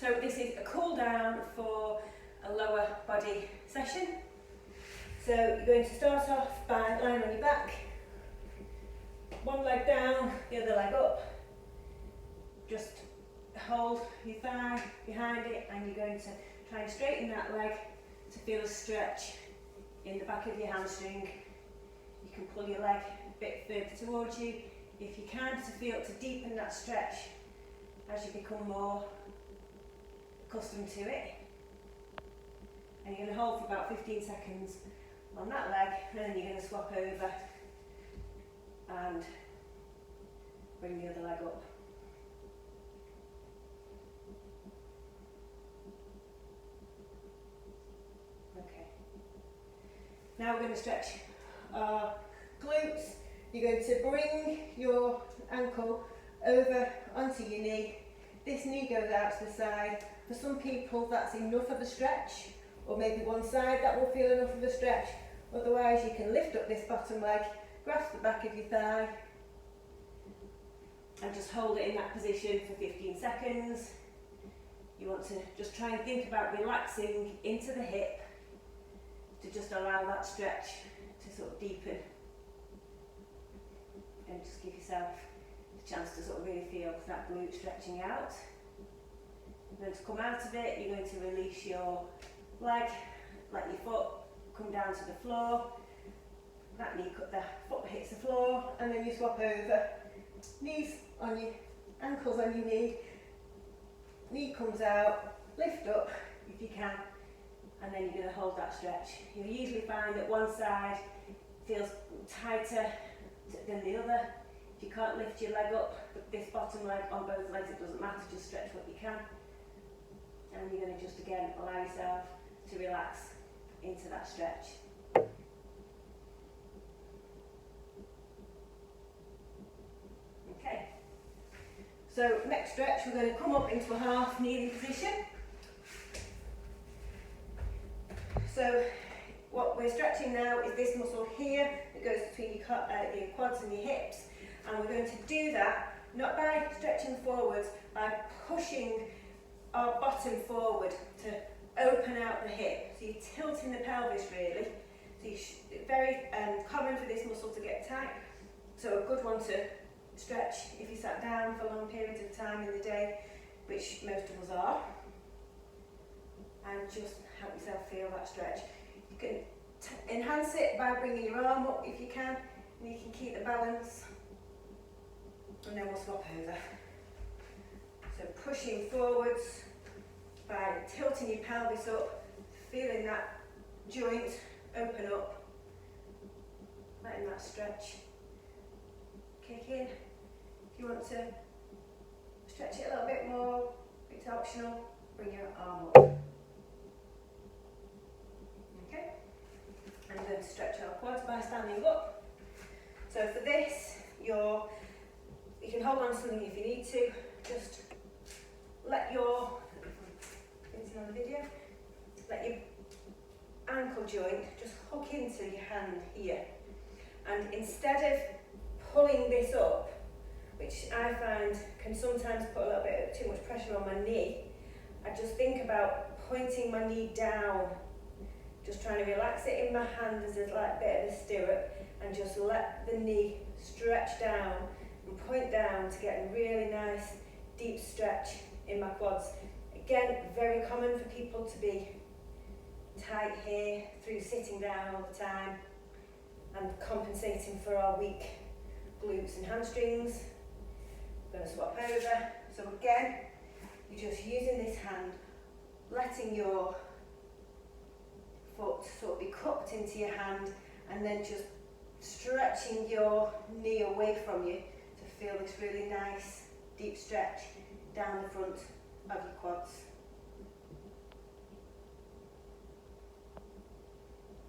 So this is a cool down for a lower body session. So you're going to start off by lying on your back, one leg down, the other leg up. Just hold your thigh behind it, and you're going to try and straighten that leg to feel a stretch in the back of your hamstring. You can pull your leg a bit further towards you if you can, to deepen that stretch as you become more accustomed to it. And you're going to hold for about 15 seconds on that leg, and then you're going to swap over and bring the other leg up. Okay. Now we're going to stretch our glutes. You're going to bring your ankle over onto your knee. This knee goes out to the side. For some people that's enough of a stretch, or maybe one side that will feel enough of a stretch. Otherwise you can lift up this bottom leg, grasp the back of your thigh and just hold it in that position for 15 seconds. You want to just try and think about relaxing into the hip to just allow that stretch to sort of deepen, and just give yourself the chance to sort of really feel that glute stretching out. You're going to come out of it, you're going to release your leg, let your foot come down to the floor, that knee, the foot hits the floor, and then you swap over, knees on your, ankles on your knee comes out, lift up if you can, and then you're going to hold that stretch. You'll usually find that one side feels tighter than the other. If you can't lift your leg up, this bottom leg on both legs, it doesn't matter, just stretch what you can. And you're going to just again allow yourself to relax into that stretch. Okay. So next stretch, we're going to come up into a half kneeling position. So what we're stretching now is this muscle here that goes between your quads and your hips, and we're going to do that not by stretching forwards, by pushing our bottom forward to open out the hip. So you're tilting the pelvis really. So it's very common for this muscle to get tight. So a good one to stretch if you sat down for long periods of time in the day, which most of us are, and just help yourself feel that stretch. You can enhance it by bringing your arm up if you can, and you can keep the balance, and then we'll swap over. So pushing forwards by tilting your pelvis up, feeling that joint open up, letting that stretch kick in. If you want to stretch it a little bit more, it's optional, bring your arm up. Okay, and then stretch our quads by standing up. So for this, you can hold on to something if you need to. Just let your, on the video, let your ankle joint just hook into your hand here, and instead of pulling this up, which I find can sometimes put a little bit of too much pressure on my knee, I just think about pointing my knee down, just trying to relax it in my hand as a like bit of a stirrup, and just let the knee stretch down and point down to get a really nice deep stretch in my quads. Again, very common for people to be tight here through sitting down all the time and compensating for our weak glutes and hamstrings. I'm going to swap over. So again, you're just using this hand, letting your foot sort of be cupped into your hand, and then just stretching your knee away from you to feel this really nice deep stretch down the front of your quads.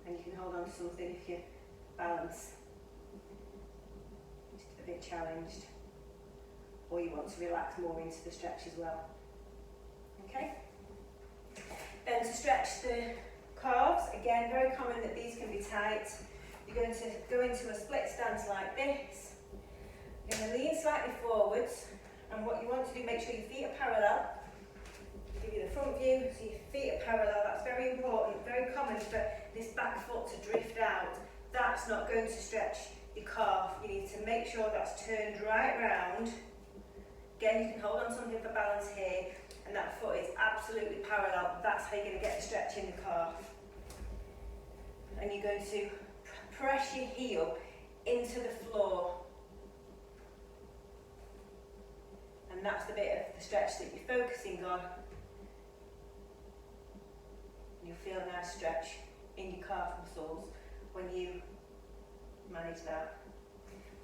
And you can hold on to something if your balance is a bit challenged, or you want to relax more into the stretch as well. Okay? Then to stretch the calves, again, very common that these can be tight. You're going to go into a split stance like this. You're going to lean slightly forwards, and what you want to do, make sure your feet are parallel. Give you, so your feet are parallel. That's very important, very common for this back foot to drift out. That's not going to stretch your calf. You need to make sure that's turned right round. Again, you can hold on something for balance here, and that foot is absolutely parallel. That's how you're going to get the stretch in the calf. And you're going to press your heel into the floor. And that's the bit of the stretch that you're focusing on. And you'll feel a nice stretch in your calf muscles when you manage that.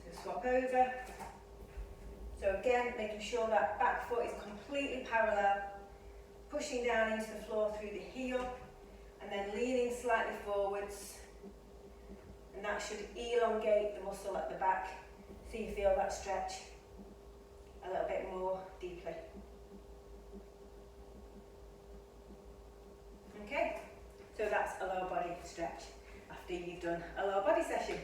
So swap over. So again, making sure that back foot is completely parallel, pushing down into the floor through the heel, and then leaning slightly forwards. And that should elongate the muscle at the back, so you feel that stretch a little bit more deeply. Okay, so that's a lower body stretch after you've done a lower body session.